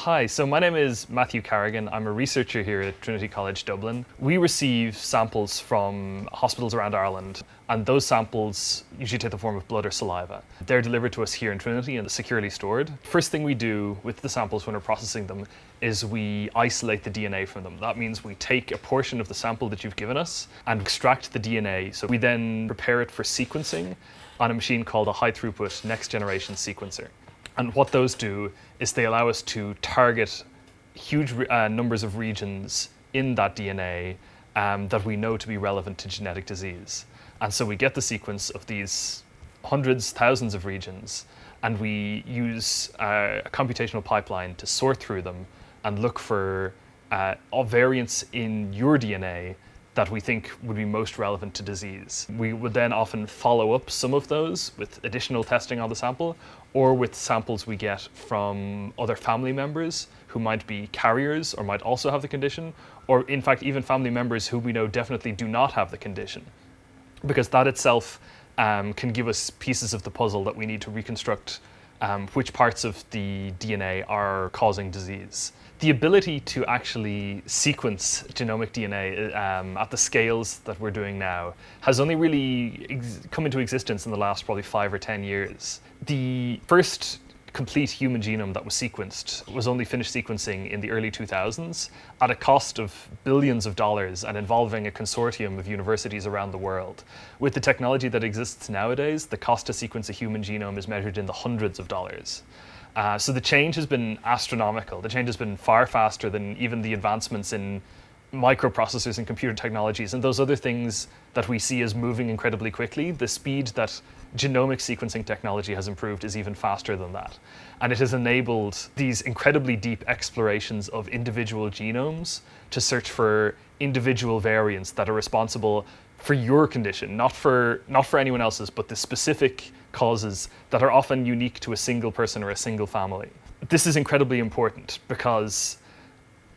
Hi, so my name is Mathew Carrigan. I'm a researcher here at Trinity College Dublin. We receive samples from hospitals around Ireland, and those samples usually take the form of blood or saliva. They're delivered to us here in Trinity and securely stored. First thing we do with the samples when we're processing them is we isolate the DNA from them. That means we take a portion of the sample that you've given us and extract the DNA. So we then prepare it for sequencing on a machine called a high throughput next generation sequencer. And what those do is they allow us to target huge numbers of regions in that DNA that we know to be relevant to genetic disease. And so we get the sequence of these hundreds, thousands of regions, and we use a computational pipeline to sort through them and look for variants in your DNA that we think would be most relevant to disease. We would then often follow up some of those with additional testing on the sample, or with samples we get from other family members who might be carriers or might also have the condition, or in fact even family members who we know definitely do not have the condition. Because that itself can give us pieces of the puzzle that we need to reconstruct which parts of the DNA are causing disease. The ability to actually sequence genomic DNA at the scales that we're doing now has only really come into existence in the last probably 5 or 10 years. The first complete human genome that was sequenced was only finished sequencing in the early 2000s at a cost of billions of dollars and involving a consortium of universities around the world. With the technology that exists nowadays, the cost to sequence a human genome is measured in the hundreds of dollars. So the change has been astronomical. The change has been far faster than even the advancements in microprocessors and computer technologies and those other things that we see as moving incredibly quickly. The speed that genomic sequencing technology has improved is even faster than that. And it has enabled these incredibly deep explorations of individual genomes to search for individual variants that are responsible for your condition, not for anyone else's, but the specific causes that are often unique to a single person or a single family. This is incredibly important because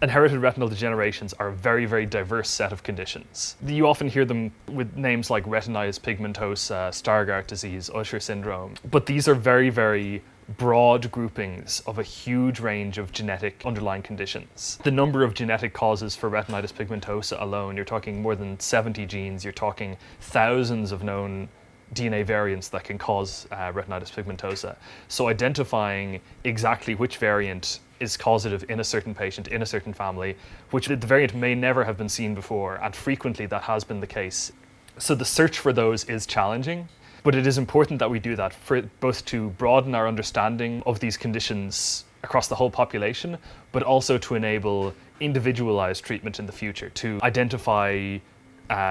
inherited retinal degenerations are a very, very diverse set of conditions. You often hear them with names like retinitis pigmentosa, Stargardt disease, Usher syndrome, but these are very, very broad groupings of a huge range of genetic underlying conditions. The number of genetic causes for retinitis pigmentosa alone, you're talking more than 70 genes, you're talking thousands of known DNA variants that can cause retinitis pigmentosa. So identifying exactly which variant is causative in a certain patient, in a certain family, which the variant may never have been seen before, and frequently that has been the case. So the search for those is challenging, but it is important that we do that for both to broaden our understanding of these conditions across the whole population, but also to enable individualized treatment in the future, to identify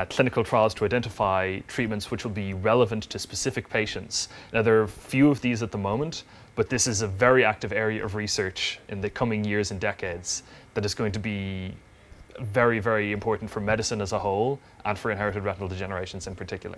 clinical trials to identify treatments which will be relevant to specific patients. Now, there are few of these at the moment, but this is a very active area of research in the coming years and decades that is going to be very, very important for medicine as a whole and for inherited retinal degenerations in particular.